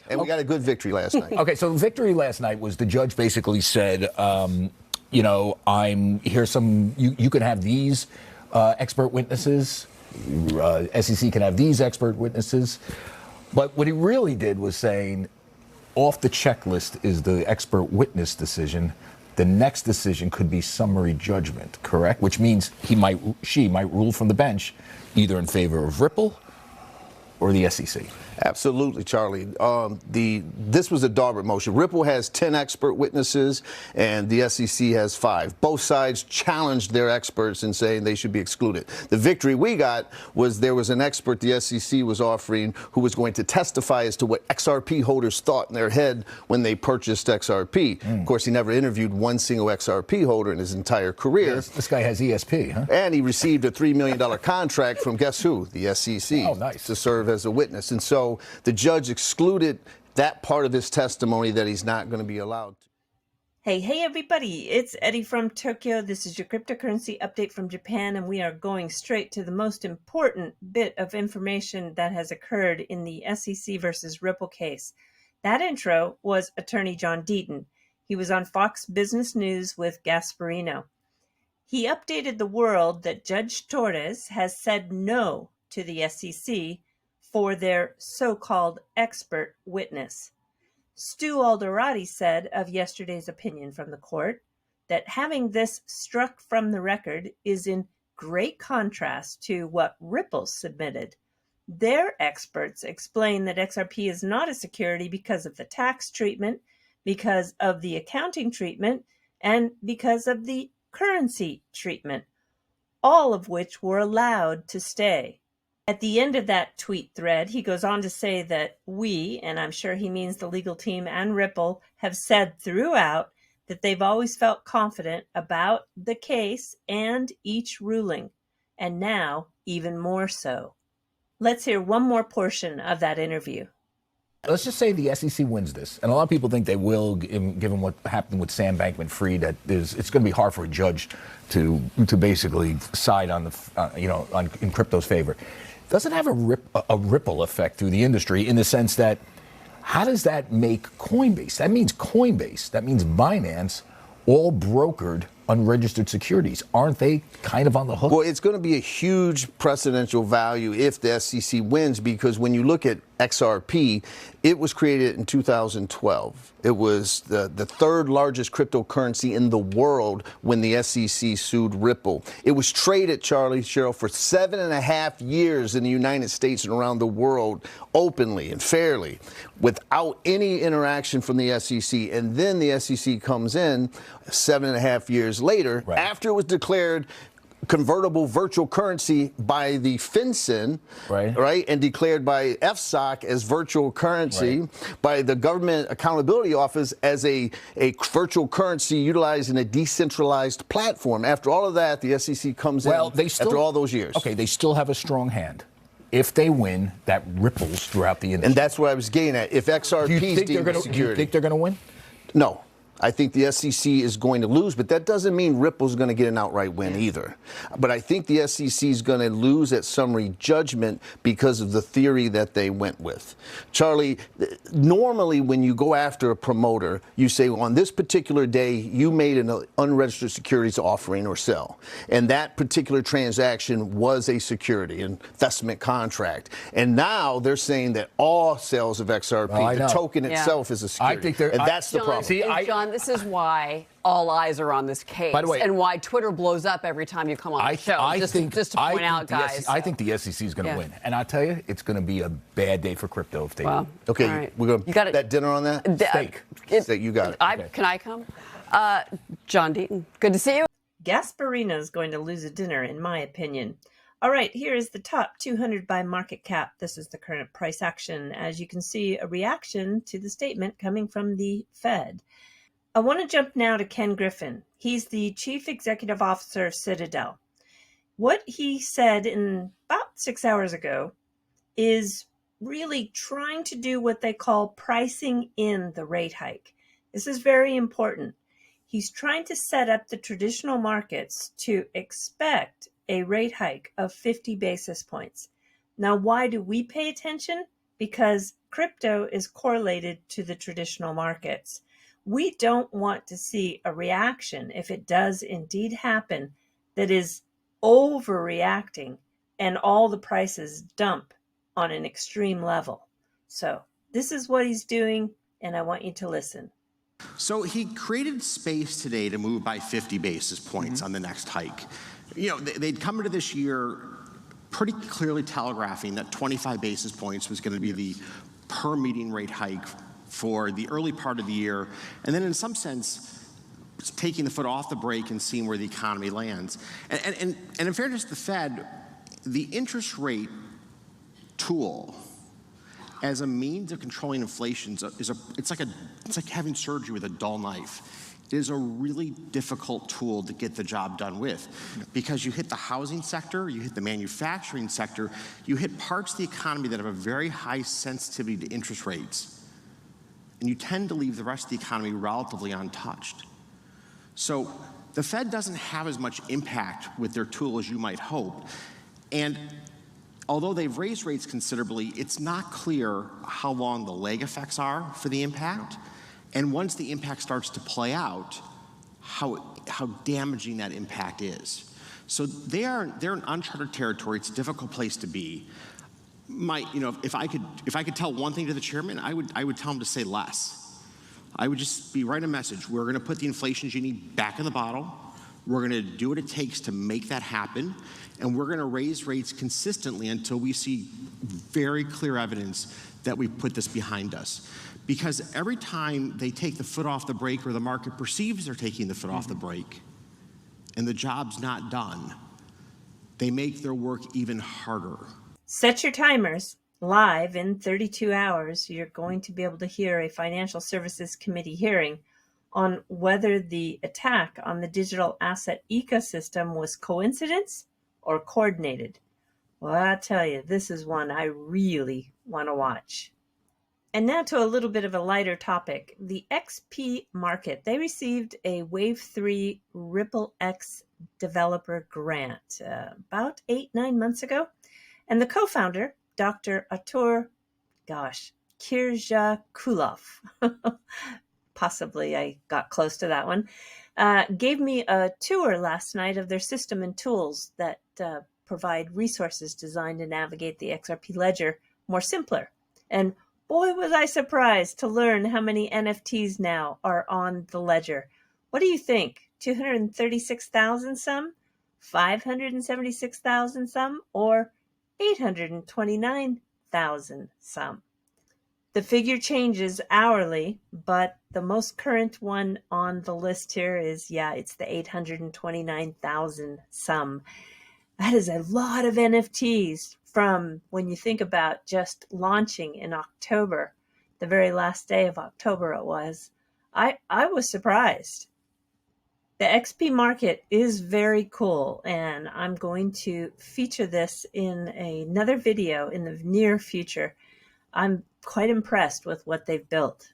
And we got a good victory last night. Okay, so victory last night was the judge basically said, you know, here's some, you can have these expert witnesses, SEC can have these expert witnesses. But what he really did was saying, off the checklist is the expert witness decision. The next decision could be summary judgment, correct? Which means she might rule from the bench either in favor of Ripple or the SEC. Absolutely, Charlie. This was a Daubert motion. Ripple has 10 expert witnesses, and the SEC has 5. Both sides challenged their experts in saying they should be excluded. The victory we got was there was an expert the SEC was offering who was going to testify as to what XRP holders thought in their head when they purchased XRP. Of course, he never interviewed one single XRP holder in his entire career. Yes, this guy has ESP, huh? And he received a $3 million contract from guess who? The SEC. Oh, nice. To serve as a witness. And so the judge excluded that part of his testimony that he's not going to be allowed to. Hey everybody, it's Eddie from Tokyo. This is your cryptocurrency update from Japan, and we are going straight to the most important bit of information that has occurred in the SEC versus Ripple case. That intro was attorney John Deedon. He was on Fox Business News with Gasparino. He updated the world that Judge Torres has said no to the SEC for their so-called expert witness. Stu Alderati said of yesterday's opinion from the court that having this struck from the record is in great contrast to what Ripple submitted. Their experts explain that XRP is not a security because of the tax treatment, because of the accounting treatment, and because of the currency treatment, all of which were allowed to stay. At the end of that tweet thread, he goes on to say that we, and I'm sure he means the legal team and Ripple, have said throughout that they've always felt confident about the case and each ruling, and now even more so. Let's hear one more portion of that interview. Let's just say the SEC wins this, and a lot of people think they will, given what happened with Sam Bankman-Fried. That it's going to be hard for a judge to basically side on the in crypto's favor. Does it have a ripple effect through the industry in the sense that how does that make Coinbase? That means Coinbase. That means Binance, all brokered unregistered securities. Aren't they kind of on the hook? Well, it's going to be a huge precedential value if the SEC wins, because when you look at XRP, it was created in 2012. It was the third largest cryptocurrency in the world when the SEC sued Ripple. It was traded, Charlie, Cheryl, for 7.5 years in the United States and around the world openly and fairly without any interaction from the SEC. And then the SEC comes in 7.5 years later, right, after it was declared convertible virtual currency by the FinCEN, right, and declared by FSOC as virtual currency, by the Government Accountability Office as a virtual currency utilizing a decentralized platform. After all of that, the SEC comes in after all those years. Okay, they still have a strong hand. If they win, that ripples throughout the industry. And that's what I was getting at. If XRP is deemed a security. Do you think they're going to win? No. I think the SEC is going to lose, but that doesn't mean Ripple's going to get an outright win either. But I think the SEC is going to lose at summary judgment because of the theory that they went with. Charlie, normally when you go after a promoter, you say, well, on this particular day, you made an unregistered securities offering or sell. And that particular transaction was a security, an investment contract. And now they're saying that all sales of XRP, the token itself is a security. And that's the problem. See, John, this is why all eyes are on this case. By the way, and why Twitter blows up every time you come on the show. Just to point out, guys. I think the SEC is going to win. And I'll tell you, it's going to be a bad day for crypto if they win. Okay, right. We're going to put that dinner on that? Steak. Steak, you got it. Can I come? John Deedon, good to see you. Gasparino is going to lose a dinner, in my opinion. All right, here is the top 200 by market cap. This is the current price action. As you can see, a reaction to the statement coming from the Fed. I want to jump now to Ken Griffin. He's the Chief Executive Officer of Citadel. What he said in about 6 hours ago is really trying to do what they call pricing in the rate hike. This is very important. He's trying to set up the traditional markets to expect a rate hike of 50 basis points. Now, why do we pay attention? because crypto is correlated to the traditional markets. We don't want to see a reaction, if it does indeed happen, that is overreacting and all the prices dump on an extreme level. So this is what he's doing, and I want you to listen. So he created space today to move by 50 basis points on the next hike. You know, they'd come into this year pretty clearly telegraphing that 25 basis points was going to be the per meeting rate hike for the early part of the year, and then in some sense, taking the foot off the brake and seeing where the economy lands. And in fairness to the Fed, the interest rate tool as a means of controlling inflation it's like having surgery with a dull knife. It is a really difficult tool to get the job done with, because you hit the housing sector, you hit the manufacturing sector, you hit parts of the economy that have a very high sensitivity to interest rates, and you tend to leave the rest of the economy relatively untouched. So the Fed doesn't have as much impact with their tool as you might hope, and although they've raised rates considerably, it's not clear how long the lag effects are for the impact. And once the impact starts to play out, how damaging that impact is. So they're in uncharted territory. It's a difficult place to be. If I could tell one thing to the chairman, I would tell him to say less. I would just write a message. We're going to put the inflation genie back in the bottle. We're going to do what it takes to make that happen, and we're going to raise rates consistently until we see very clear evidence that we've put this behind us. Because every time they take the foot off the brake, or the market perceives they're taking the foot off the brake, and the job's not done, they make their work even harder. Set your timers. Live in 32 hours, you're going to be able to hear a Financial Services Committee hearing on whether the attack on the digital asset ecosystem was coincidence or coordinated. Well, I tell you, this is one I really want to watch. And now to a little bit of a lighter topic. The XP market, they received a Wave 3 Ripple X developer grant about 8-9 months ago. And the co-founder, Dr. Artur Kirjakulov, possibly I got close to that one, gave me a tour last night of their system and tools that provide resources designed to navigate the XRP ledger more simpler. And boy, was I surprised to learn how many NFTs now are on the ledger. What do you think? 236,000 some? 576,000 some? Or 829,000 some? The figure changes hourly, but the most current one on the list here is, it's the 829,000 some. That is a lot of NFTs from when you think about just launching in October, the very last day of October it was. I was surprised. The XP market is very cool, and I'm going to feature this in another video in the near future. I'm quite impressed with what they've built.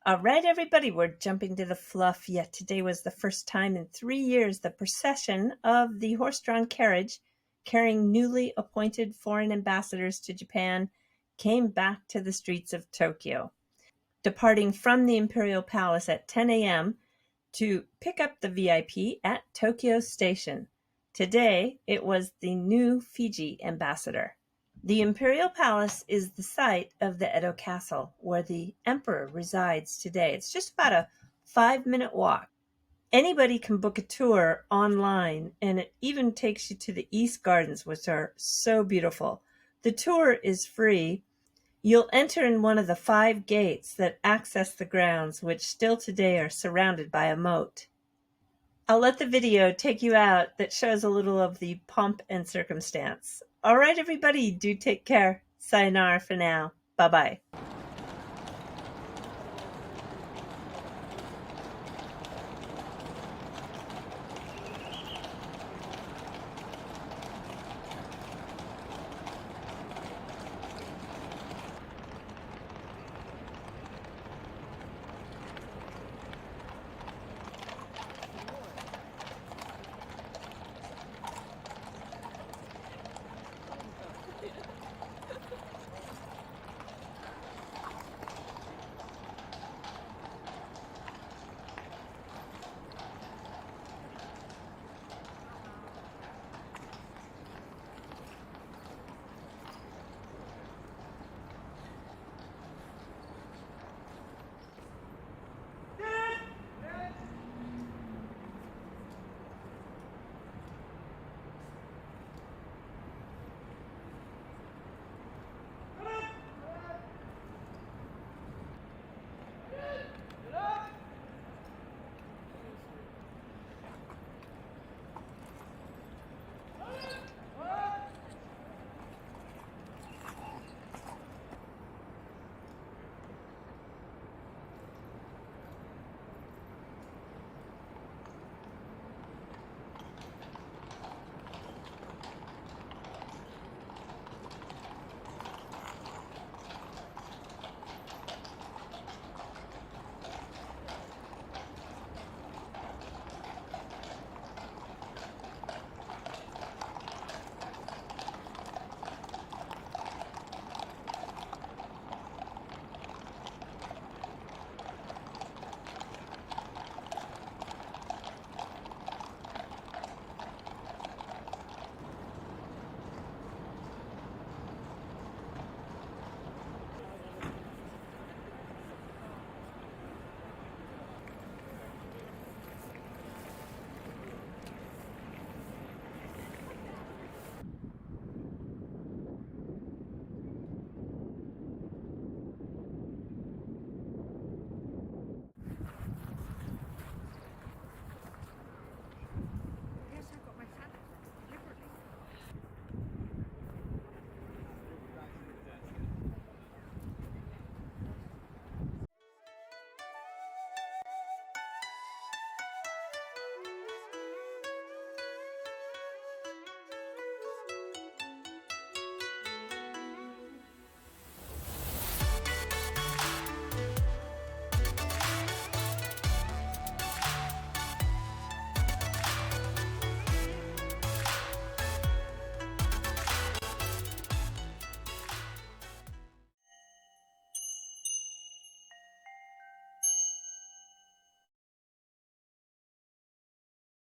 All right, everybody, we're jumping to the fluff. Yet today was the first time in 3 years the procession of the horse-drawn carriage carrying newly appointed foreign ambassadors to Japan came back to the streets of Tokyo, departing from the Imperial Palace at 10 a.m. to pick up the VIP at Tokyo Station. Today, it was the new Fiji ambassador. The Imperial Palace is the site of the Edo Castle, where the emperor resides today. It's just about a 5-minute walk. Anybody can book a tour online, and it even takes you to the East Gardens, which are so beautiful. The tour is free. You'll enter in one of the 5 gates that access the grounds, which still today are surrounded by a moat. I'll let the video take you out that shows a little of the pomp and circumstance. All right, everybody, do take care. Sayonara for now. Bye-bye.